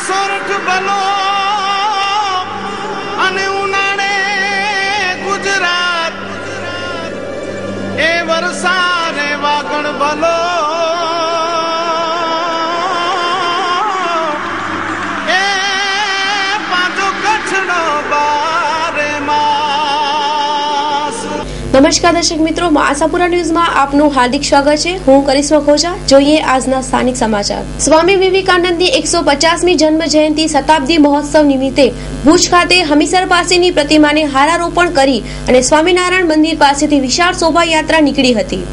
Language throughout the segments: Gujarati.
સોરઠ ભલો અને ઉનાળે ગુજરાત એ વરસાદે વાગણ ભલો એ પાછો કચ્છનો બારે માસ। નમસ્કાર દર્શક મિત્રો, આશાપુરા ન્યૂઝમાં આપનું હાર્દિક સ્વાગત છે। હું કરિશ્મા ખોજા। જોઈએ આજના સ્થાનિક સમાચાર। સ્વામી વિવેકાનંદની 150મી જન્મ જયંતિ શતાબ્દી મહોત્સવ નિમિત્તે ભુજ ખાતે હમીસર પાસેની પ્રતિમાને હારારોપણ કરી અને સ્વામિનારાયણ મંદિર પાસેથી વિશાળ શોભાયાત્રા નીકળી હતી।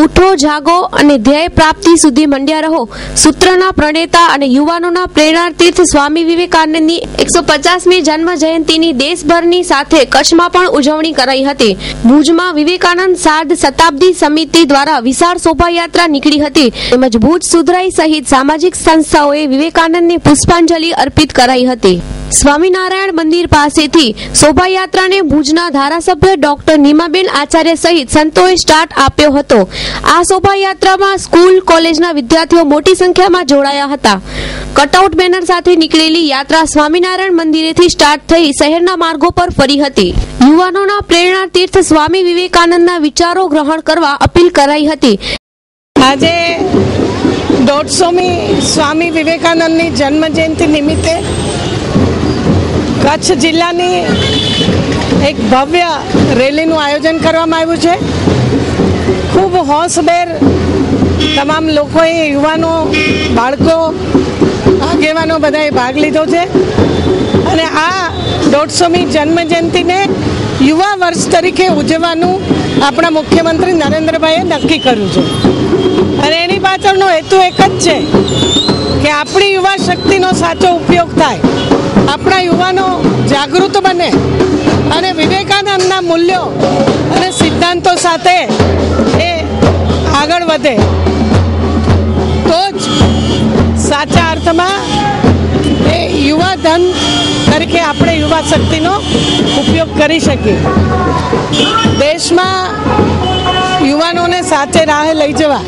ઉઠો જાગો અને ધ્યેય પ્રાપ્તિ સુધી મંડ્યા રહો સૂત્રના પ્રણેતા અને યુવાનોના પ્રેરણાતીર્થ સ્વામી વિવેકાનંદની 150મી જન્મ જયંતિની દેશભરની સાથે કચ્છમાં પણ ઉજવણી કરાઈ હતી। ભુજમાં વિવેકાનંદ સાર્ધ શતાબ્દી સમિતિ દ્વારા વિશાળ શોભાયાત્રા નીકળી હતી તેમજ ભુજ સુધરાઈ સહિત સામાજિક સંસ્થાઓએ વિવેકાનંદને પુષ્પાંજલિ અર્પિત કરાઈ હતી। સ્વામિનારાયણ મંદિર પાસેથી શોભાયાત્રાને ભુજના ધારાસભ્ય ડોક્ટર નીમાબેન આચાર્ય સહિત સંતોએ સ્ટાર્ટ આપ્યો હતો। આ શોભાયાત્રામાં સ્કૂલ કોલેજના વિદ્યાર્થીઓ મોટી સંખ્યામાં જોડાયા હતા। કટઆઉટ બેનર સાથે નીકળેલી યાત્રા સ્વામિનારાયણ મંદિરેથી સ્ટાર્ટ થઈ શહેરના માર્ગો પર ફરી હતી। યુવાનોના પ્રેરણાતીર્થ સ્વામી વિવેકાનંદના વિચારો ગ્રહણ કરવા અપીલ કરાઈ હતી। આજે 150મી સ્વામી વિવેકાનંદની જન્મ જયંતિ નિમિત્તે કચ્છ જિલ્લાની એક ભવ્ય રેલીનું આયોજન કરવામાં આવ્યું છે। ખૂબ હોંશભેર તમામ લોકોએ, યુવાનો, બાળકો, આગેવાનો બધાએ ભાગ લીધો છે અને આ 150મી જન્મ જયંતિને યુવા વર્ષ તરીકે ઉજવવાનું આપણા મુખ્યમંત્રી નરેન્દ્રભાઈએ નક્કી કર્યું છે અને એની પાછળનો હેતુ એક જ છે કે આપણી યુવા શક્તિનો સાચો ઉપયોગ થાય, આપણા યુવાનો જાગૃત બને અને વિવેકાનંદના મૂલ્યો અને સિદ્ધાંતો સાથે એ આગળ વધે તો જ સાચા અર્થમાં એ યુવા ધન તરીકે આપણે યુવા શક્તિનો ઉપયોગ કરી શકીએ। દેશમાં યુવાનોને સાચે રાહે લઈ જવા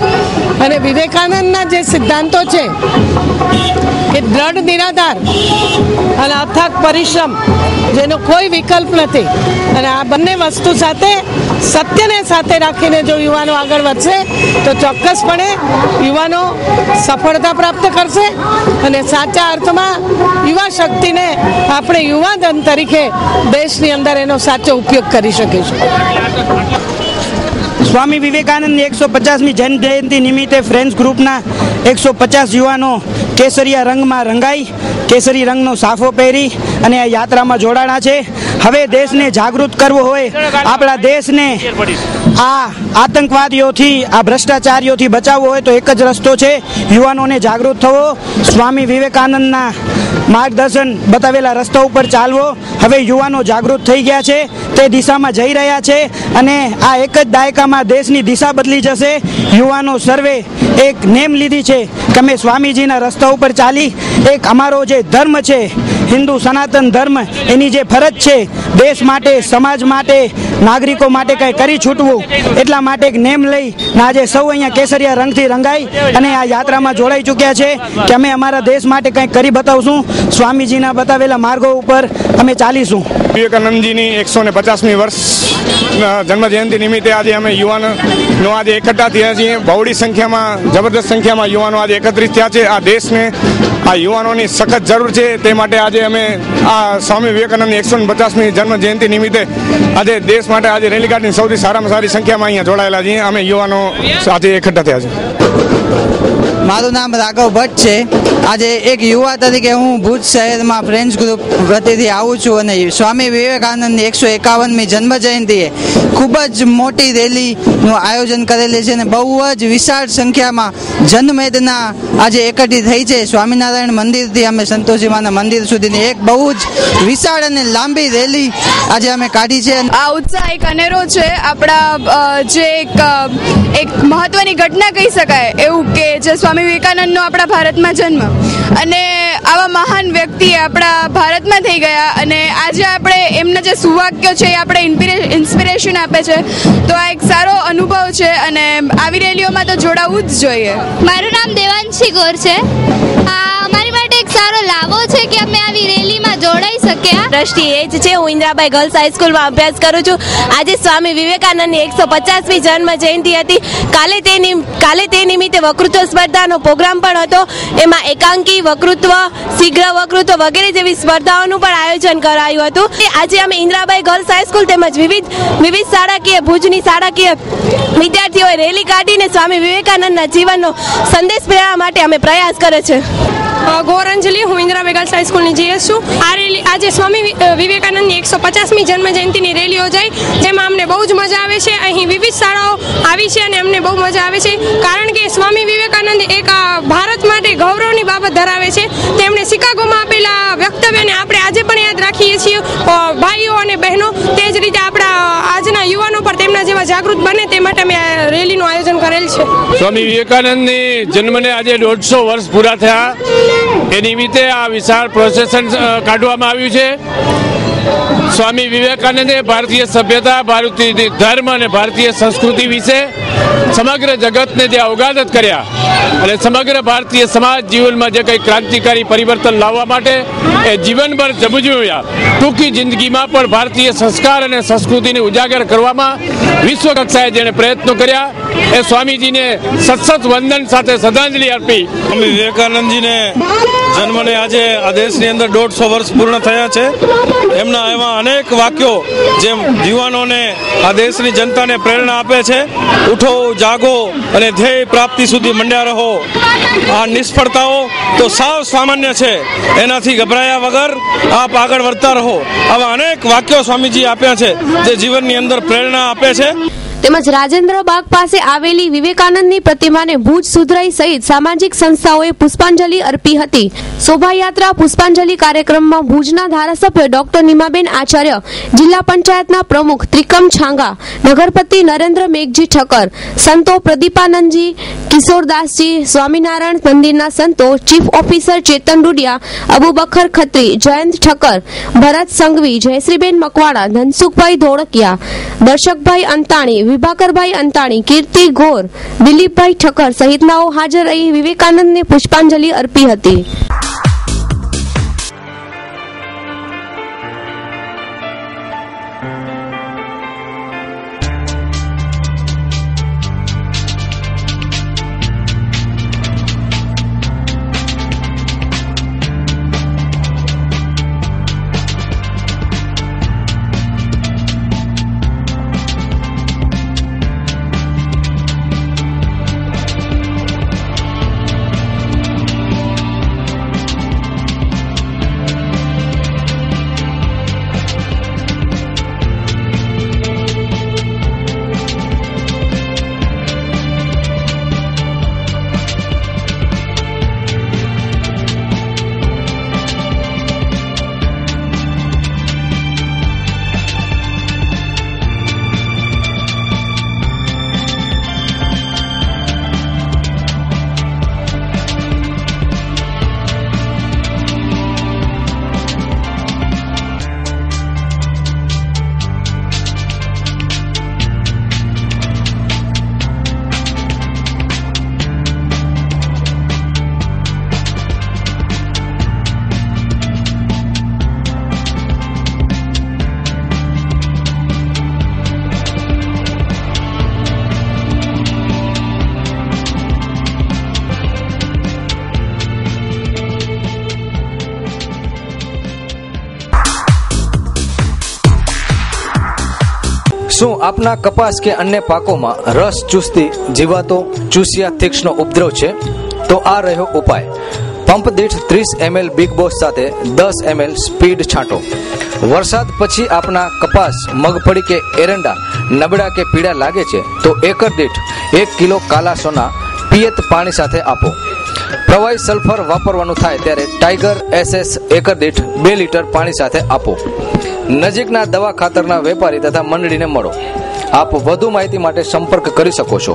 અને વિવેકાનંદના જે સિદ્ધાંતો છે એ દ્રઢ નિરાધાર અને અથાગ પરિશ્રમ જેનો કોઈ વિકલ્પ નથી અને આ બંને વસ્તુ સાથે સત્યને સાથે રાખીને જો યુવાનો આગળ વધશે તો ચોક્કસપણે યુવાનો સફળતા પ્રાપ્ત કરશે અને સાચા અર્થમાં યુવા શક્તિને આપણે યુવાધન તરીકે દેશની અંદર એનો સાચો ઉપયોગ કરી શકીશું। સ્વામી વિવેકાનંદની 150મી જન્મ જયંતિ નિમિત્તે ફ્રેન્ડ્સ ગ્રુપના 150 યુવાનો કેસરિયા રંગમાં રંગાઈ કેસરી રંગનો સાફો પહેરી અને આ યાત્રામાં જોડાણા છે। હવે દેશને જાગૃત કરવો હોય, આપણા દેશને આ આતંકવાદીઓથી, આ ભ્રષ્ટાચારીઓથી બચાવવો હોય તો એક જ રસ્તો છે, યુવાનોને જાગૃત થવો, સ્વામી વિવેકાનંદના માર્ગદર્શન બતાવેલા રસ્તા ઉપર ચાલવો। હવે યુવાનો જાગૃત થઈ ગયા છે, તે દિશામાં જઈ રહ્યા છે અને આ એક જ દાયકામાં દેશની દિશા બદલી જશે। યુવાનો સર્વે એક નેમ લીધી છે કે અમે સ્વામીજીના રસ્તા ઉપર ચાલી એક અમારો જે ધર્મ છે હિન્દુ સનાતન ધર્મ એની જે ફરજ છે દેશ માટે, સમાજ માટે, નાગરિકો માટે કંઈ કરી છૂટવું એટલા માટે એક નેમ લઈ આજે સૌ અહીંયા કેસરિયા રંગથી રંગાઈ અને આ યાત્રામાં જોડાઈ ચૂક્યા છે કે અમે અમારા દેશ માટે કંઈક કરી બતાવશું, સ્વામીજીના બતાવેલા માર્ગો ઉપર અમે ચાલીશું। વિવેકાનંદજીની 150મી વર્ષ જન્મ જયંતિ નિમિત્તે આજે અમે યુવાનો આજે એકઠા થયા છીએ। બહોળી સંખ્યામાં, જબરદસ્ત સંખ્યામાં યુવાનો આજે એકત્રિત થયા છે। આ દેશને આ યુવાનોની સખત જરૂર છે, તે માટે આજે અમે આ સ્વામી વિવેકાનંદની 150મી જન્મ જયંતિ નિમિત્તે આજે દેશ માટે આજે રેલી કાઢીને સૌથી સારામાં સારી સંખ્યામાં અહીંયા જોડાયેલા છીએ। અમે યુવાનો આજે એકઠા થયા છે। મારું નામ રાઘવ ભટ્ટ છે। આજે એક યુવા તરીકે હું ભુજ શહેરમાં ફ્રેન્ડ્સ ગ્રુપ વતીથી આવું છું અને સ્વામી વિવેકાનંદની 151મી જન્મ જયંતિએ ખૂબ જ મોટી રેલીનું આયોજન કરેલી છે અને બહુ જ વિશાળ સંખ્યામાં જનમેદના આજે એકઠી થઈ છે। સ્વામિનારાયણ મંદિરથી અમે સંતોષીમાના મંદિર સુધીની એક બહુ જ વિશાળ અને લાંબી રેલી આજે અમે કાઢી છે। આ ઉત્સાહ એક અનેરો છે, આપણા જે એક મહત્વની ઘટના કહી શકાય એવું કે જે સ્વામી વિવેકાનંદનો આપણા ભારતમાં જન્મ અને આવા મહાન વ્યક્તિ આપણા ભારતમાં થઈ ગયા અને આજે આપણે એમના જે સુવાક્યો છે એ આપણે ઇન્સ્પિરેશન આપે છે, તો આ એક સારો અનુભવ છે અને આવી રેલીઓમાં તો જોડાવું જ જોઈએ। મારું નામ દેવાંશી ગોર છે। આ અમારી માટે એક સારો લાવો છે કે અમે આવી રેલીમાં જોડાઈ શક્યા. દ્રષ્ટિ એ જ છે. હું ઇન્દ્રાબાઈ ગર્લ્સ હાઈસ્કૂલમાં અભ્યાસ કરું છું. આજે સ્વામી વિવેકાનંદની 150મી જન્મ જયંતિ હતી. કાલે તે નિમિત્તે વક્તૃત્વ સ્પર્ધાનો પ્રોગ્રામ પણ હતો. એમાં એકાંકી વક્તૃત્વ, શીઘ્ર વક્તૃત્વ વગેરે જેવી સ્પર્ધાઓનું પણ આયોજન કરાયું હતું. આજે અમે ઇન્દ્રાબાઈ ગર્લ્સ હાઈસ્કૂલ તેમજ વિવિધ શાળાકીય ભુજની શાળાકીય વિદ્યાર્થીઓએ રેલી કાઢીને સ્વામી વિવેકાનંદના જીવનનો સંદેશ પ્રેરણા માટે અમે પ્રયાસ કરે છે. ગૌરંજલિ, હું ઇન્દ્રાબાઈ ગર્લ્સ હાઈસ્કૂલની જીએસ છું. આ રેલી આજે સ્વામી વિવેકાનંદની 150મી જન્મ જયંતિની રેલી યોજાઈ, જેમાં અમને બહુ જ મજા આવે છે. અહીં વિવિધ શાળાઓ આવી છે અને અમને બહુ મજા આવે છે, કારણ કે સ્વામી વિવેકાનંદ એક ભારત માટે ગૌરવની બાબત ધરાવે છે. તેમણે શિકાગોમાં આપેલા વક્તવ્યને આપણે આજે પણ યાદ રાખીએ છીએ. ભાઈઓ અને બહેનો, તે જ રીતે આપણા આજના યુવાનો પર તેમના જેવા જાગૃત બને તે માટે અમે આ રેલીનું આયોજન કરેલ છે. સ્વામી વિવેકાનંદની જન્મને આજે 150 વર્ષ પૂરા થયા. એ નિમિત્તે આ વિશાળ પ્રોસેસન કાઢવામાં આવ્યું છે. સ્વામી વિવેકાનંદે ભારતીય સભ્યતા, ભારતીય ધર્મ અને ભારતીય સંસ્કૃતિ વિશે સમગ્ર જગતને જે અવગાહત કર્યા અને સમગ્ર ભારતીય સમાજ જીવનમાં જે કંઈ ક્રાંતિકારી પરિવર્તન લાવવા માટે એ જીવનભર જબુજવ્યા. ટૂંકી જિંદગીમાં પણ ભારતીય સંસ્કાર અને સંસ્કૃતિને ઉજાગર કરવામાં વિશ્વ કક્ષાએ જેણે પ્રયત્નો કર્યા એ સ્વામીજીને સતત વંદન સાથે શ્રદ્ધાંજલિ અર્પી. સ્વામી વિવેકાનંદજીને જન્મને આજે આ દેશની અંદર 150 વર્ષ પૂર્ણ થયા છે. એમના એવા અનેક વાક્યો જેમ યુવાનોને, આ દેશની જનતાને પ્રેરણા આપે છે. ઉઠો, જાગો અને ધ્યેય પ્રાપ્તિ સુધી મંડ્યા રહો. આ નિષ્ફળતાઓ તો સાવ સામાન્ય છે, એનાથી ગભરાયા વગર આપ આગળ વધતા રહો. આવા અનેક વાક્યો સ્વામીજી આપ્યા છે જે જીવનની અંદર પ્રેરણા આપે છે. તેમજ રાજેન્દ્ર બાગ પાસે આવેલી વિવેકાનંદની પ્રતિમાને ભુજ સુધરાઈ સહિત સામાજિક સંસ્થાઓએ પુષ્પાંજલિ અર્પી હતી. શોભાયાત્રા પુષ્પાંજલિ કાર્યક્રમમાં ભુજના ધારાસભ્ય ડોક્ટર નીમાબેન આચાર્ય, જિલ્લા પંચાયતના પ્રમુખ ત્રિકમ છાંગા, નગરપતિ નરેન્દ્ર મેઘજી ઠક્કર, સંતો પ્રદીપાનંદજી, કિશોરદાસજી, સ્વામિનારાયણ મંદિરના સંતો, ચીફ ઓફિસર ચેતન ડુડિયા, અબુબકર ખત્રી, જયંત ઠક્કર, ભરત સંઘવી, જયશ્રીબેન મકવાણા, ધનસુખભાઈ ધોળકિયા, દર્શકભાઈ અંતાણી, વિભાકરભાઈ અંતાણી, કીર્તિ ગોર, દિલીપભાઈ ઠક્કર સહિતનાઓ હાજર રહી વિવેકાનંદને પુષ્પાંજલિ અર્પી હતી. શું આપના કપાસ કે અન્ય પાકોમાં રસ ચૂસતી જીવાતો, ચૂસિયા થિક્સનો ઉપદ્રવ છે? તો આ રહ્યો ઉપાય. પંપ દીઠ 30 ml બિગ બોસ સાથે 10 ml સ્પીડ છાંટો. વરસાદ પછી આપના કપાસ, મગફળી કે એરંડા નબળા કે પીળા લાગે છે તો એકર દીઠ 1 કિલો કાલા સોના પિયત પાણી સાથે આપો. પ્રવાહી સલ્ફર વાપરવાનું થાય ત્યારે ટાઈગર SS એકર દીઠ 2 લીટર પાણી સાથે આપો. નજીકના દવા ખાતરના વેપારી તથા મંડળીને મળો. આપ વધુ માહિતી માટે સંપર્ક કરી શકો છો.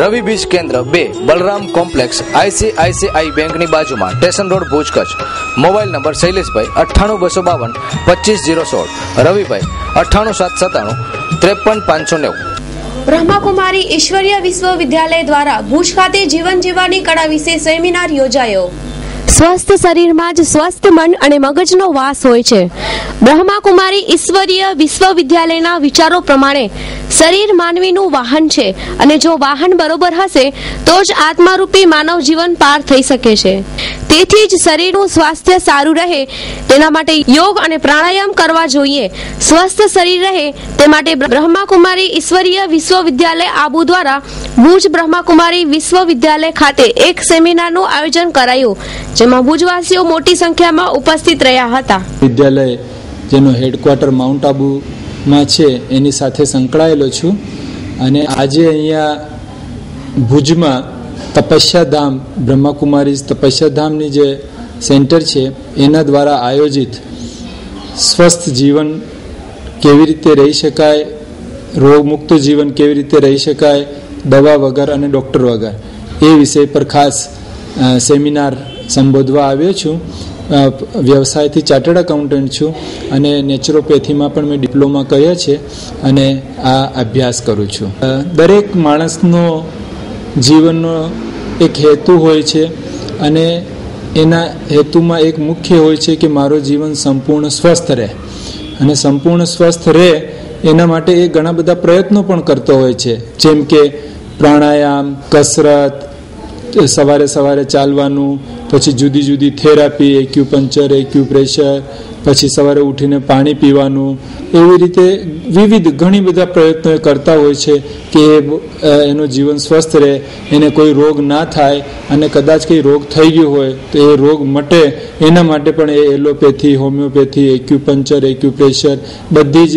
રવિ બીજ કેન્દ્ર 2, બલરામ કોમ્પ્લેક્સ, ICICI બેંકની બાજુમાં, station road, Bhuj, Kutch. Mobile number શૈલેષભાઈ 98252 25016, રવિભાઈ 98797 53590. બ્રહ્માકુમારી ઈશ્વરીય વિશ્વવિદ્યાલય દ્વારા ભુજ ખાતે જીવન જીવવાની કળા વિશે સેમિનાર યોજાયો. સ્વસ્થ શરીરમાં જ સ્વસ્થ મન અને મગજનો વાસ હોય છે. બ્રહ્માકુમારી ઈશ્વરીય વિશ્વવિદ્યાલયના વિચારો પ્રમાણે શરીર માનવીનું વાહન છે અને જો વાહન બરોબર હશે તો જ આત્મારૂપી માનવ જીવન પાર થઈ શકે છે. તેથી જ શરીરનું સ્વાસ્થ્ય સારું રહે તેના માટે યોગ અને પ્રાણાયામ કરવા જોઈએ. સ્વસ્થ શરીર રહે તે માટે બ્રહ્માકુમારી ઈશ્વરીય વિશ્વવિદ્યાલય આબુ દ્વારા ભુજ બ્રહ્માકુમારી વિશ્વવિદ્યાલય ખાતે એક સેમિનારનું આયોજન કરાયું, જેમાં ભુજવાસીઓ મોટી સંખ્યામાં ઉપસ્થિત રહ્યા હતા. વિદ્યાલય જેનો હેડક્વાર્ટર માઉન્ટ આબુમાં છે એની સાથે સંકળાયેલો છું અને આજે અહીંયા ભુજમાં તપસ્યાધામ બ્રહ્માકુમારી તપસ્યાધામની જે સેન્ટર છે એના દ્વારા આયોજિત સ્વસ્થ જીવન કેવી રીતે રહી શકાય, રોગમુક્ત જીવન કેવી રીતે રહી શકાય દવા વગર અને ડૉક્ટર વગર, એ વિષય પર ખાસ સેમિનાર સંબોધવા આવ્યો છું. વ્યવસાયથી ચાર્ટર્ડ એકાઉન્ટન્ટ છું અને નેચરોપેથીમાં પણ મેં ડિપ્લોમા કર્યો છે અને આ અભ્યાસ કરું છું. દરેક માણસનો જીવનનો એક હેતુ હોય છે અને એના હેતુમાં એક મુખ્ય હોય છે કે મારું જીવન સંપૂર્ણ સ્વસ્થ રહે, અને સંપૂર્ણ સ્વસ્થ રહે એના માટે એ ઘણા બધા પ્રયત્નો પણ કરતો હોય છે, જેમ કે પ્રાણાયામ, કસરત, સવારે સવારે ચાલવાનું, પછી જુદી જુદી થેરાપી, એક્યુપંચર, એક્યુપ્રેશર, પછી સવારે ઉઠીને પાણી પીવાનું, એવી રીતે વિવિધ ઘણી બધા પ્રયત્નો એ કરતા હોય છે કે એનું જીવન સ્વસ્થ રહે, એને કોઈ રોગ ના થાય, અને કદાચ કંઈ રોગ થઈ ગયો હોય તો એ રોગ મટે એના માટે પણ એ એલોપેથી, હોમિયોપેથી, એક્યુપંચર, એક્યુપ્રેશર બધી જ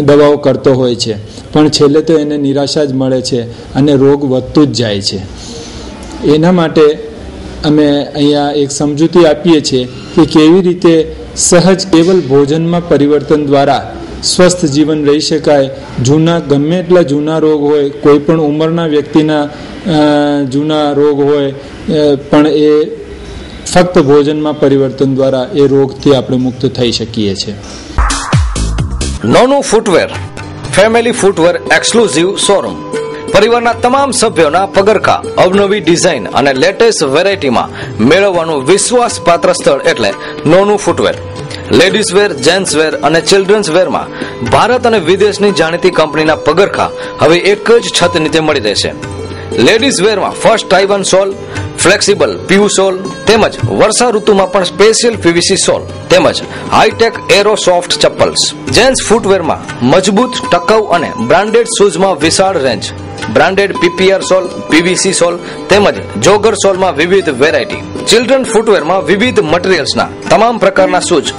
દવાઓ કરતો હોય છે. પણ છેલ્લે તો એને નિરાશા જ મળે છે અને રોગ વધતું જ જાય છે. એના માટે અમે અહીંયા એક સમજૂતી આપીએ છીએ કે કેવી રીતે સહજ કેવલ ભોજનમાં પરિવર્તન દ્વારા સ્વસ્થ જીવન રહી શકાય. ગમે એટલા જૂના રોગ હોય, કોઈ પણ ઉંમરના વ્યક્તિના જૂના રોગ હોય, પણ એ ફક્ત ભોજનમાં પરિવર્તન દ્વારા એ રોગથી આપણે મુક્ત થઈ શકીએ છીએ. નોનું footwear, family footwear exclusive showroom. પરિવારના તમામ સભ્યોના પગરખા અવનવી ડિઝાઇન અને લેટેસ્ટ વેરાયટીમાં મેળવવાનું વિશ્વાસપાત્ર સ્થળ એટલે નોનું footwear. Ladies wear, gents wear અને ચિલ્ડ્રન્સ વેરમાં ભારત અને વિદેશની જાણીતી કંપનીના પગરખા હવે એક જ છત નીચે મળી રહેશે. લેડીઝ વેરમાં ફર્સ્ટ ટાઇવન સોલ, ફ્લેક્સિબલ પીયુ સોલ તેમજ વર્ષા ઋતુમાં પણ સ્પેશિયલ પીવીસી સોલ તેમજ હાઈટેક એરો સોફ્ટ ચપ્પલ્સ. જેન્ટ્સ ફૂટવેરમાં મજબૂત, ટકાઉ અને બ્રાન્ડેડ શૂઝમાં વિશાળ રેન્જ. બ્રાન્ડેડ પીપીઆર સોલ, પીવીસી સોલ તેમજ જોગર સોલમાં વિવિધ વેરાયટી. ચિલ્ડ્રન ફૂટવેરમાં વિવિધ મટીરિયલ્સના તમામ પ્રકારના શૂઝ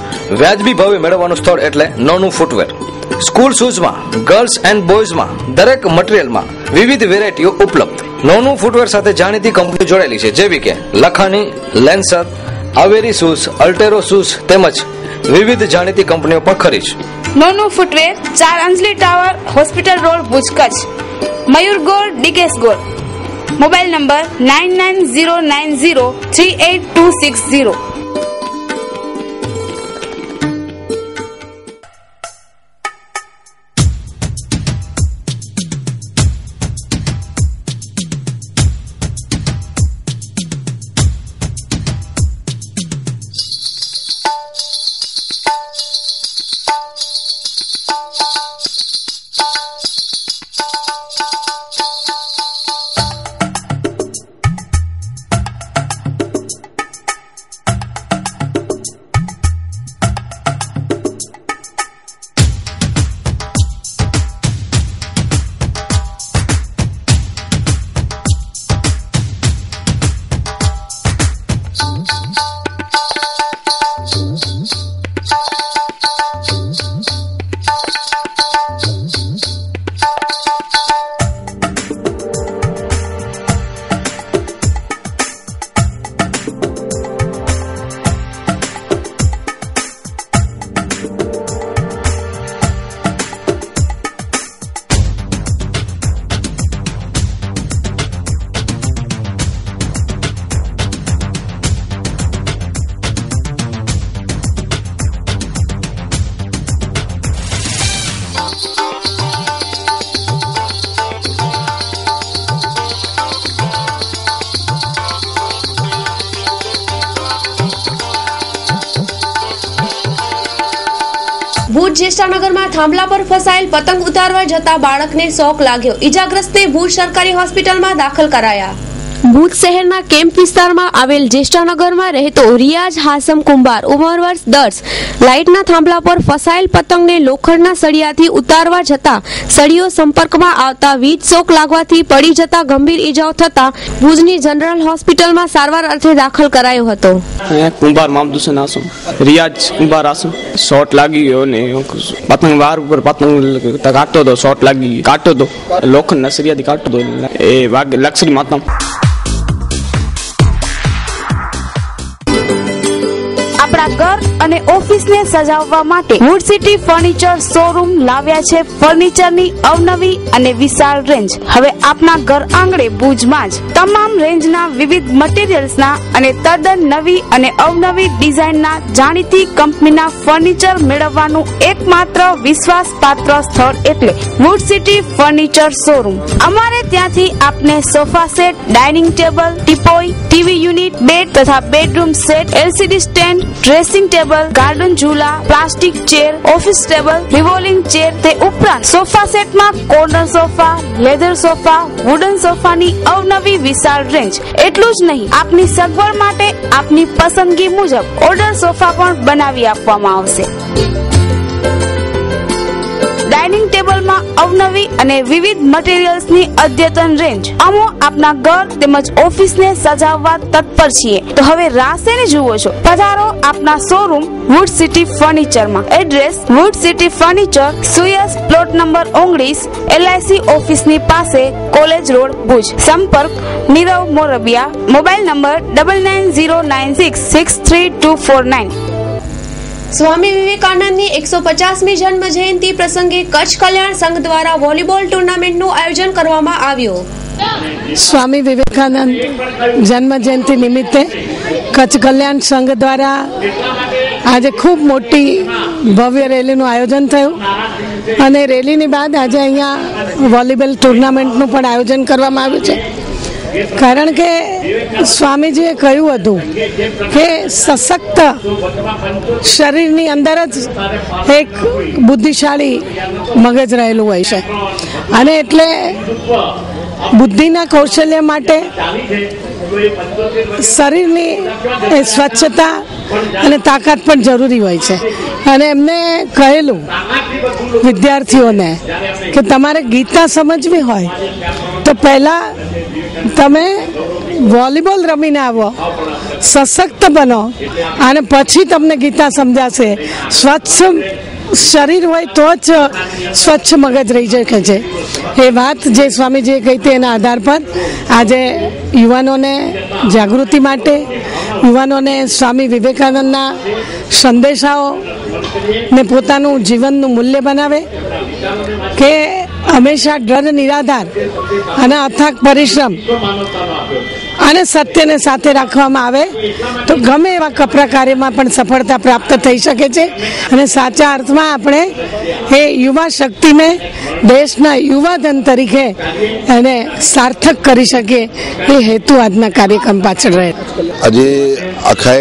વ્યાજબી ભાવે મેળવવાનું સ્થળ એટલે નોનું ફૂટવેર. સ્કૂલ શૂઝમાં, ગર્લ્સ એન્ડ બોયઝમાં દરેક મટીરિયલમાં વિવિધ વેરાયટીઓ ઉપલબ્ધ. નોનું ફૂટવેર સાથે જાણીતી કંપની જોડાયેલી છે, જેવી કે લખાણી, લેન્સર, આવેરી શૂઝ, અલ્ટેરો શૂઝ તેમજ વિવિધ જાણીતી કંપનીઓ પણ ખરી છે. નોનું footwear 4 Anjali tower, hospital road, Bhuj, Kutch. Mayur Gol, Dikesh ગોળ. Mobile number 9909038260. ભુજ જ્યેષ્ઠાનગરમાં થાંભલા પર ફસાયેલ પતંગ ઉતારવા જતા બાળકને શોક લાગ્યો. ઈજાગ્રસ્તને ભુજ સરકારી હોસ્પિટલમાં દાખલ કરાયા. ભુજ શહેરના કેમ્પ વિસ્તારમાં આવેલ જ્યેષ્ઠાનગરમાં રહેતો રિયાઝ હાસમ કુંભાર ઉંમર વર્ષ 10 લાઇટના થાંભલા પર ફસાયેલ પતંગને લોખંડના સળિયાથી ઉતારવા જતા સળિયો સંપર્કમાં આવતા વીજ શોક લાગવાથી પડી જતા ગંભીર ઈજાઓ થતા ભુજની જનરલ હોસ્પિટલમાં સારવાર અર્થે દાખલ કરાયો હતો. કુંભાર મામદ હુસેન આસમ, રિયાઝ કુંભાર આસમ. શોટ લાગી ગયો ને પતંગ વાર ઉપર પતંગ કાઢતો હતો, શોટ લાગી કાઢતો હતો, લોખંડના સળિયાથી કાઢતો હતો, એ વાગ લક્ષરી માતા. આપણા ઘર અને ઓફિસને સજાવવા માટે વુડ સિટી ફર્નિચર શોરૂમ લાવ્યા છે ફર્નિચરની અવનવી અને વિશાળ રેન્જ. હવે આપના ઘર આંગણે ભુજમાં જ તમામ રેન્જના વિવિધ મટીરીયલ્સના અને તદ્દન નવી અને અવનવી ડિઝાઇનના જાણીતી કંપનીના ફર્નિચર મેળવવાનું એકમાત્ર વિશ્વાસપાત્ર સ્થળ એટલે વુડ સિટી ફર્નિચર શોરૂમ. અમારે ત્યાંથી આપને sofa set, dining table, teapoy, TV unit, bed તથા bedroom set, LCD stand, dressing table, garden ઝૂલા, plastic chair, office table, revolving chair, તે ઉપરાંત સોફા સેટમાં corner sofa, leather sofa, wooden સોફાની અવનવી વિશાળ રેન્જ. એટલું જ નહીં, આપની સગવડ માટે આપની પસંદગી મુજબ ઓર્ડર સોફા પણ બનાવી આપવામાં આવશે. ડાઇનિંગ ટેબલમાં અવનવી અને વિવિધ મટીરીયલ્સની અદ્યતન રેન્જ. અમો આપના ઘર તેમજ ઓફિસને સજાવવા તત્પર છીએ, તો હવે રાહ શેને જુઓ છો? પધારો આપના શોરૂમ વુડ સિટી ફર્નિચરમાં. એડ્રેસ વુડ સિટી ફર્નિચર, સુયસ પ્લોટ નંબર 19, LIC ઓફિસની પાસે, કોલેજ રોડ, ભુજ. સંપર્ક નીરવ મોરબિયા. Mobile number 9909663249. સ્વામી વિવેકાનંદની 150મી જન્મ જયંતિ પ્રસંગે કચ્છ કલ્યાણ સંઘ દ્વારા વોલીબોલ ટુર્નામેન્ટનું આયોજન કરવામાં આવ્યું. સ્વામી વિવેકાનંદ જન્મ જયંતિ નિમિત્તે કચ્છ કલ્યાણ સંઘ દ્વારા આજે ખૂબ મોટી ભવ્ય રેલીનું આયોજન થયું અને રેલીની બાદ આજે અહીંયા વોલીબોલ ટુર્નામેન્ટનું પણ આયોજન કરવામાં આવ્યું છે. કારણ કે સ્વામીજીએ કહ્યું હતું કે સશક્ત શરીરની અંદર જ એક બુદ્ધિશાળી મગજ રહેલું હોય છે અને એટલે બુદ્ધિના કૌશલ્ય માટે શરીરની સ્વચ્છતા અને તાકાત પણ જરૂરી હોય છે. અને એમને કહેલું વિદ્યાર્થીઓને કે તમારે ગીતા સમજવી હોય તો પહેલા તમે વોલીબોલ રમીને આવો, સશક્ત બનો અને પછી તમને ગીતા સમજાશે. સ્વચ્છ શરીર હોય તો જ સ્વચ્છ મગજ રહી શકે છે. એ વાત જે સ્વામીજીએ કહી હતી એના આધાર પર આજે યુવાનોને જાગૃતિ માટે, યુવાનોને સ્વામી વિવેકાનંદના સંદેશાઓ ને પોતાનું જીવનનું મૂલ્ય બનાવે કે હંમેશા ડર નિરાધાર અને અથાગ પરિશ્રમ અને સત્યને સાથે રાખવામાં આવે તો ગમે એવા કપરા કાર્યમાં પણ સફળતા પ્રાપ્ત થઈ શકે છે. અને સાચા અર્થમાં આપણે એ યુવા શક્તિને દેશના યુવાધન તરીકે એને સાર્થક કરી શકીએ એ હેતુ આજના કાર્યક્રમ પાછળ રહે. આજે આખા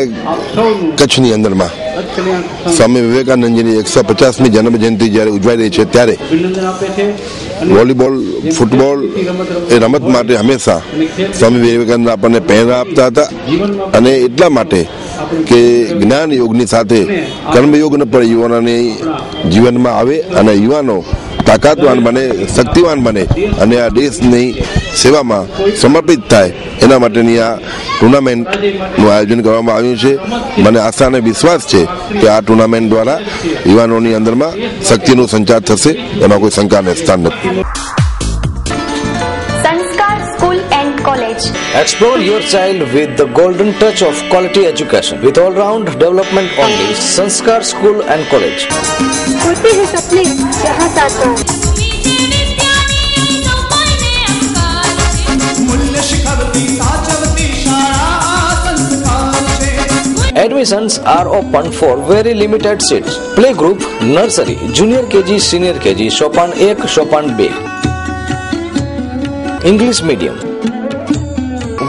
કચ્છની અંદરમાં સ્વામી વિવેકાનંદજીની 150મી જન્મ જયંતિ જ્યારે ઉજવાઈ રહી છે ત્યારે વોલીબોલ, ફૂટબોલ એ રમત માટે હંમેશા સ્વામી વિવેકાનંદ આપણને પ્રેરણા આપતા હતા અને એટલા માટે કે જ્ઞાન યોગની સાથે કર્મયોગને પણ યુવાનોને જીવનમાં આવે અને યુવાનો તાકાતવાન બને, શક્તિવાન બને અને આ દેશની સેવામાં સમર્પિત થાય એના માટેની આ ટુર્નામેન્ટનું આયોજન કરવામાં આવ્યું છે. મને આશા અને વિશ્વાસ છે કે આ ટુર્નામેન્ટ દ્વારા યુવાનોની અંદરમાં શક્તિનું સંચાર થશે, એમાં કોઈ શંકાને સ્થાન નથી. સંસ્કાર school and college. Explore your child with the golden touch of quality education with all-round development only. Sanskar School and College. होते हैं सपने जहाँ साकार. Admissions are open for very limited seats. Playgroup, nursery, junior KG, senior KG, Sopan 1, Sopan 2. English medium,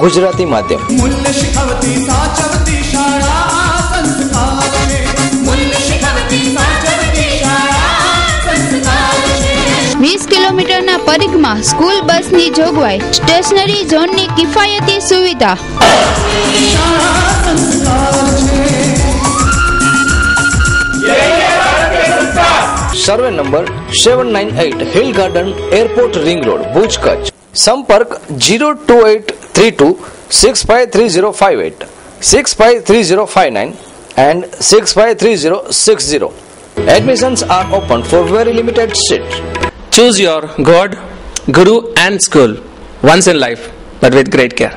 Gujarati माध्यम. કિલોમીટરના પરિઘમાં સ્કૂલ બસની જોગવાઈ, સ્ટેશનરી ઝોનની કિફાયતી સુવિધા. Survey number 798 hill garden, airport ring road, Bhuj, Kutch. સંપર્ક 02832 653058, 653059 and 653060. Admissions are open for very limited seats. Choose your God, Guru and school once in life, but with great care.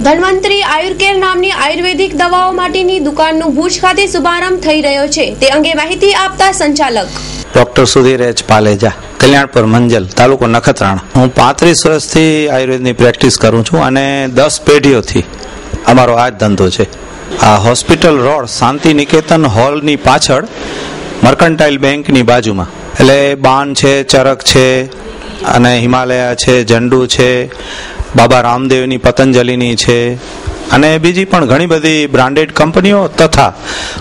ધન્વંતરી આયુર્કેર નામની આયુર્વેદિક દવાઓ માટેની દુકાનનું ભુજ ખાતે શુભારંભ થઈ રહ્યો છે. તે અંગે માહિતી આપતા સંચાલક ડોક્ટર સુધીર એચ પાલેજા, કલ્યાણપુર મંજલ, તાલુકો નખત્રાણા. હું 35 વર્ષથી આયુર્વેદની પ્રેક્ટિસ કરું છું અને 10 પેઢીઓથી અમારો આ જ ધંધો છે. આ હોસ્પિટલ રોડ શાંતિ નિકેતન હોલની પાછળ મર્કન્ટાઇલ બેંકની બાજુમાં. એટલે બાન છે, ચરક છે અને હિમાલયા છે, ઝંડુ છે, બાબા રામદેવની પતંજલિની છે અને બીજી પણ ઘણી બધી બ્રાન્ડેડ કંપનીઓ તથા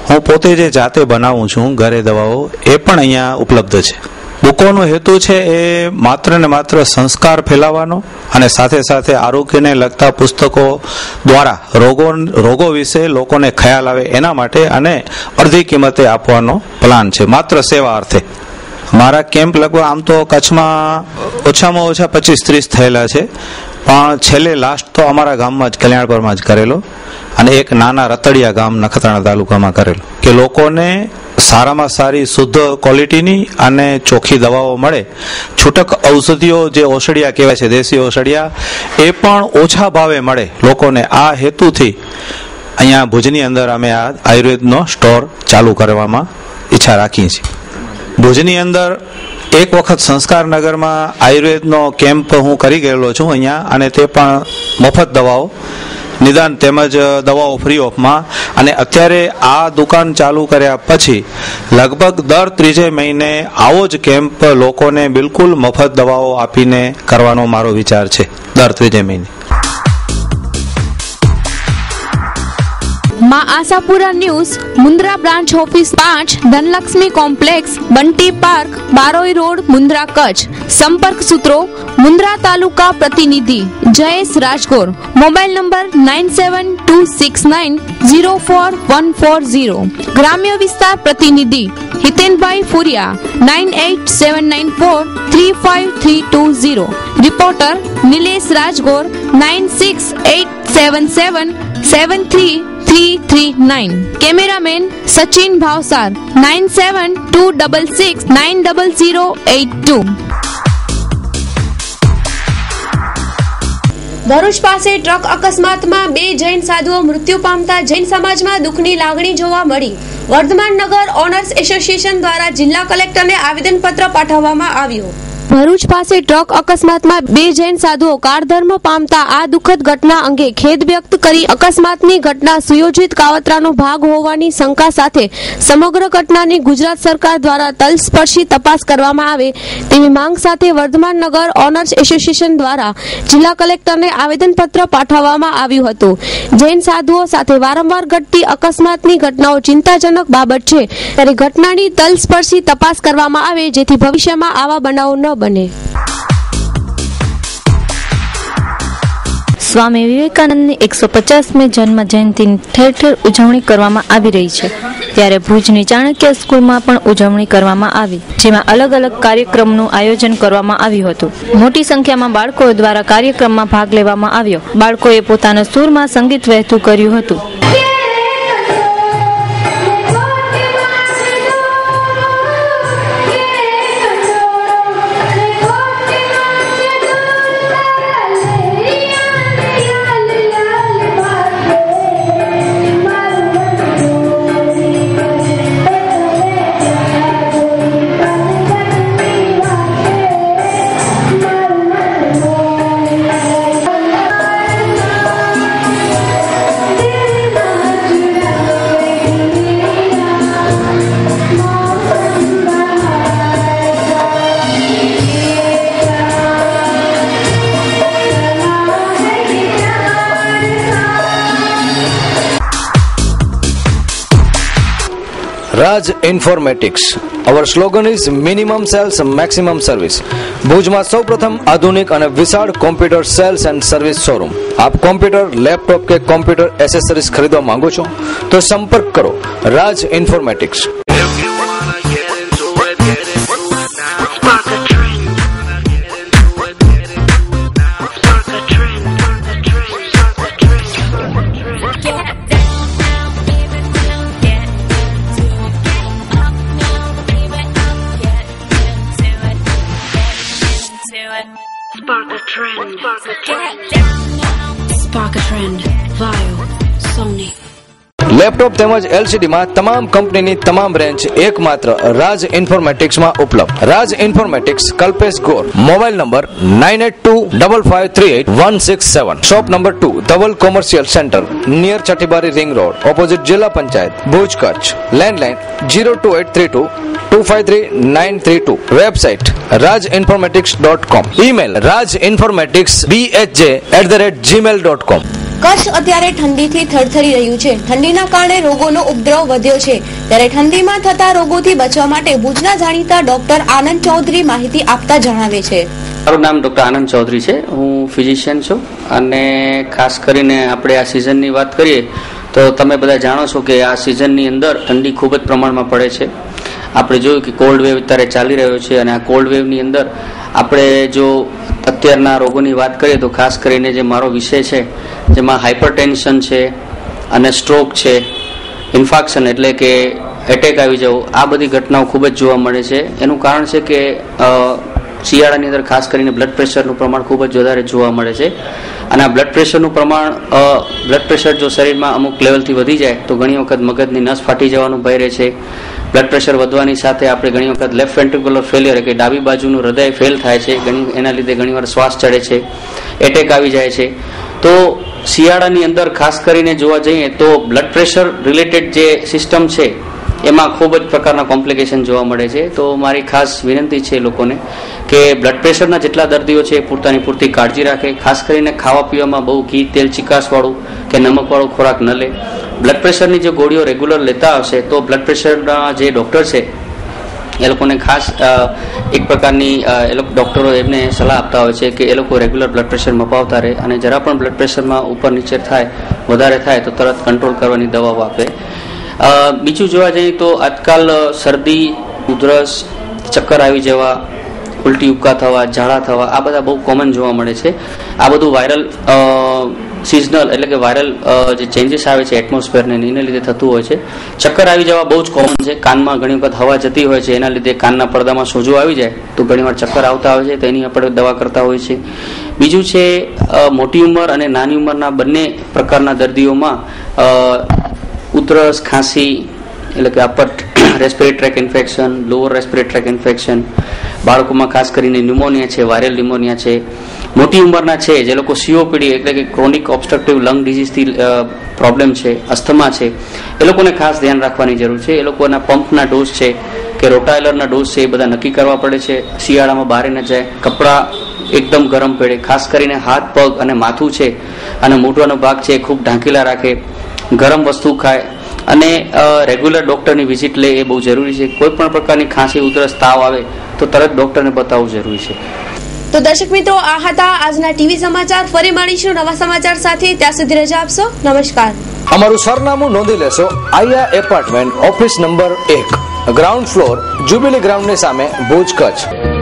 હું પોતે જે જાતે બનાવું છું ઘરે દવાઓ એ પણ અહીંયા ઉપલબ્ધ છે. બુકોનો હેતુ છે એ માત્ર ને માત્ર સંસ્કાર ફેલાવવાનો અને સાથે સાથે આરોગ્યને લગતા પુસ્તકો દ્વારા રોગો વિશે લોકોને ખ્યાલ આવે એના માટે અને અડધી કિંમતે આપવાનો પ્લાન છે, માત્ર સેવા અર્થે. મારા કેમ્પ લગભગ આમ તો કચ્છમાં ઓછામાં ઓછા 25-30 થયેલા છે, પણ છેલ્લે લાસ્ટ તો અમારા ગામમાં જ કલ્યાણપુરમાં જ કરેલો અને એક નાના રતડિયા ગામ નખત્રાણા તાલુકામાં કરેલો કે લોકોને સારામાં સારી શુદ્ધ ક્વોલિટીની અને ચોખ્ખી દવાઓ મળે. છૂટક ઔષધિઓ જે ઓસડિયા કહેવાય છે, દેશી ઓસડિયા, એ પણ ઓછા ભાવે મળે લોકોને. આ હેતુથી અહીંયા ભુજની અંદર અમે આ આયુર્વેદનો સ્ટોર ચાલુ કરવામાં ઈચ્છા રાખીએ છીએ. ભુજની અંદર એક વખત સંસ્કારનગરમાં આયુર્વેદનો કેમ્પ હું કરી ગયેલો છું અહીંયા, અને તે પણ મફત દવાઓ નિદાન તેમજ દવાઓ ફ્રી ઓફમાં. અને અત્યારે આ દુકાન ચાલુ કર્યા પછી લગભગ દર 3 મહિને આવો જ કેમ્પ લોકોને બિલકુલ મફત દવાઓ આપીને કરવાનો મારો વિચાર છે, દર 3 મહિને. માં Ashapura news, Mundra branch office 5, Dhanlaxmi complex, Bunty park, Baroi road, Mundra, Kutch. સંપર્ક સૂત્રો મુન્દ્રા તાલુકા પ્રતિનિધિ જયેશ રાજગોર, મોબાઈલ નંબર 9726904140. ગ્રામ્ય વિસ્તાર પ્રતિનિધિ હિતેનભાઈ ફુરિયા, 9879435320. રિપોર્ટર નિલેશ રાજગોર, 9687777339. કેમેરામેન સચિન ભાવસાર, 9726690082. ભરૂચ પાસે ટ્રક અકસ્માતમાં 2 જૈન સાધુઓ મૃત્યુ પામતા જૈન સમાજમાં દુઃખની લાગણી જોવા મળી. વર્ધમાન નગર ઓનર્સ એસોસિએશન દ્વારા જિલ્લા કલેક્ટરને આવેદનપત્ર પાઠવવામાં આવ્યું. ભરૂચ પાસે ટ્રક અકસ્માતમાં 2 જૈન સાધુઓ કાળધર્મ પામતા આ દુઃખદ ઘટના અંગે ખેદ વ્યક્ત કરી અકસ્માતની ઘટના સુયોજિત કાવતરાનો ભાગ હોવાની શંકા સાથે સમગ્ર ઘટનાની ગુજરાત સરકાર દ્વારા તલસ્પર્શી તપાસ કરવામાં આવે તેવી માંગ સાથે વર્ધમાન નગર ઓનર્સ એસોસિએશન દ્વારા જિલ્લા કલેક્ટરને આવેદનપત્ર પાઠવવામાં આવ્યું હતું. જૈન સાધુઓ સાથે વારંવાર ઘટતી અકસ્માતની ઘટનાઓ ચિંતાજનક બાબત છે, ત્યારે ઘટનાની તલસ્પર્શી તપાસ કરવામાં આવે જેથી ભવિષ્યમાં આવા બનાવો ન બને. સ્વામી વિવેકાનંદની 150મી જન્મ જયંતિની ઠેર ઠેર ઉજવણી કરવામાં આવી રહી છે, ત્યારે ભુજની ચાણક્ય સ્કૂલમાં પણ ઉજવણી કરવામાં આવી, જેમાં અલગ અલગ કાર્યક્રમનું આયોજન કરવામાં આવ્યું હતું. મોટી સંખ્યામાં બાળકો દ્વારા કાર્યક્રમમાં ભાગ લેવામાં આવ્યો. બાળકોએ પોતાના સૂરમાં સંગીત વહેતું કર્યું હતું. Raj informatics. Our slogan is minimum sales maximum service. ભુજમાં સૌપ્રથમ આધુનિક અને વિશાળ computer sales and service showroom. આપ કોમ્પ્યુટર, લેપટોપ કે કોમ્પ્યુટર એસેસરીઝ ખરીદવા માંગો છો તો સંપર્ક કરો Raj informatics. Spark a trend. Spark a trend. Vaio. Sony. Laptop તેમજ એલસીડીમાં તમામ કંપનીની તમામ બ્રાન્ચ એકમાત્ર રાજ ઇન્ફોર્મેટિક્સમાં ઉપલબ્ધ. Raj informatics, Kalpesh Gor. Mobile number 9825538167. Shop number 2, Dhaval commercial centre, near Chhathibari ring road, opposite જિલ્લા panchayat, Bhuj, Kutch. Landline 02832253932. Website rajinformatics.com. Email rajinformaticsbhj@gmail.com. Kutch અત્યારે ઠંડીથી થરથરી રહ્યું છે. ઠંડીના કારણે રોગોનો ઉપદ્રવ વધ્યો છે. ત્યારે ઠંડીમાં થતા રોગોથી બચવા માટે ભુજના જાણીતા ડોક્ટર આનંદ ચૌધરી માહિતી આપતા જણાવે છે. મારું નામ ડોક્ટર આનંદ ચૌધરી છે. હું ફિઝિશિયન છું અને ખાસ કરીને આપણે આ સિઝનની વાત કરીએ તો તમે બધા જાણો છો કે આ સિઝનની અંદર ઠંડી ખૂબ જ પ્રમાણમાં પડે છે. આપણે જોયું કે કોલ્ડ વેવ અત્યારે ચાલી રહ્યો છે અને આ કોલ્ડ વેવની અંદર આપણે જો અત્યારના રોગોની વાત કરીએ તો ખાસ કરીને જે મારો વિષય છે જેમાં હાઇપરટેન્શન છે અને સ્ટ્રોક છે, ઇન્ફાક્શન એટલે કે એટેક આવી જવું, આ બધી ઘટનાઓ ખૂબ જ જોવા મળે છે. એનું કારણ છે કે શિયાળાની અંદર ખાસ કરીને બ્લડ પ્રેશરનું પ્રમાણ ખૂબ જ વધારે જોવા મળે છે અને આ બ્લડ પ્રેશરનું પ્રમાણ બ્લડ પ્રેશર જો શરીરમાં અમુક લેવલથી વધી જાય તો ઘણી વખત મગજની નસ ફાટી જવાનું ભય રહે છે. બ્લડ પ્રેશર વધવાની સાથે આપણે ઘણી વખત લેફ્ટ વેન્ટ્રિક્યુલર ફેલિયર કે ડાબી બાજુનું હૃદય ફેલ થાય છે, એના લીધે ઘણીવાર શ્વાસ ચડે છે, એટેક આવી જાય છે. તો શિયાળાની અંદર ખાસ કરીને જોવા જઈએ તો બ્લડ પ્રેશર રિલેટેડ જે સિસ્ટમ છે એમાં ખૂબ જ પ્રકારના કોમ્પ્લિકેશન જોવા મળે છે. તો મારી ખાસ વિનંતી છે લોકોને કે બ્લડ પ્રેશરના જેટલા દર્દીઓ છે પૂરતી કાળજી રાખે. ખાસ કરીને ખાવા પીવામાં બહુ ઘી, તેલ, ચીકાશવાળું કે નમકવાળું ખોરાક ન લે. બ્લડ પ્રેશરની જે ગોળીઓ રેગ્યુલર લેતા હશે તો બ્લડ પ્રેશરના જે ડૉક્ટર છે એ લોકોને ખાસ એક પ્રકારની એ લોકો ડૉક્ટરો એમને સલાહ આપતા હોય છે કે એ લોકો રેગ્યુલર બ્લડ પ્રેશર મપાવતા રહે અને જરા પણ બ્લડ પ્રેશરમાં ઉપર નીચે થાય, વધારે થાય તો તરત કંટ્રોલ કરવાની દવાઓ આપે. બીજું જોવા જઈએ તો આજકાલ શરદી, ઉધરસ, ચક્કર આવી જવા, ઉલટી ઉબકા થવા, ઝાડા થવા, આ બધા બહુ કોમન જોવા મળે છે. આ બધું વાયરલ સિઝનલ એટલે કે વાયરલ જે ચેન્જીસ આવે છે એટમોસ્ફિયરને એને લીધે થતું હોય છે. ચક્કર આવી જવા બહુ જ કોમન છે. કાનમાં ઘણી વખત હવા જતી હોય છે એના લીધે કાનના પડદામાં સોજો આવી જાય તો ઘણીવાર ચક્કર આવતા હોય છે તો એની આપણે દવા કરતા હોય છે. બીજું છે મોટી ઉંમર અને નાની ઉંમરના બંને પ્રકારના દર્દીઓમાં ઉધરસ, ખાંસી એટલે કે upper respiratory track infection, lower respiratory track infection, બાળકોમાં ખાસ કરીને ન્યુમોનિયા છે, વાયરલ ન્યુમોનિયા છે. મોટી ઉંમરના છે જે લોકો COPD એટલે કે ક્રોનિક ઓબ્સ્ટ્રક્ટિવ લંગ ડિઝીઝથી પ્રોબ્લેમ છે, અસ્થમા છે, એ લોકોને ખાસ ધ્યાન રાખવાની જરૂર છે. એ લોકોના પંપના ડોઝ છે કે રોટાવેલરના ડોઝ છે એ બધા નક્કી કરવા પડે છે. શિયાળામાં બહાર ન જાય, કપડાં એકદમ ગરમ પડે, ખાસ કરીને હાથ, પગ અને માથું છે અને મોઢાનો ભાગ છે એ ખૂબ ઢાંકેલા રાખે, ગરમ વસ્તુ ખાય અને રેગ્યુલર ડૉક્ટરની વિઝિટ લે એ બહુ જરૂરી છે. કોઈ પણ પ્રકારની ખાંસી, ઉધરસ, તાવ આવે તો તરત ડૉક્ટરને બતાવવું જરૂરી છે. તો દર્શક મિત્રો, આ હતા આજના ટીવી સમાચાર. ફરી મળીશું નવા સમાચાર સાથે. ત્યાં સુધી રજા આપશો. નમસ્કાર. અમારું સરનામું નોંધી લેશો. Aaya apartment, office number 1, ground floor, jubilee ગ્રાઉન્ડની સામે, ભુજ, કચ્છ.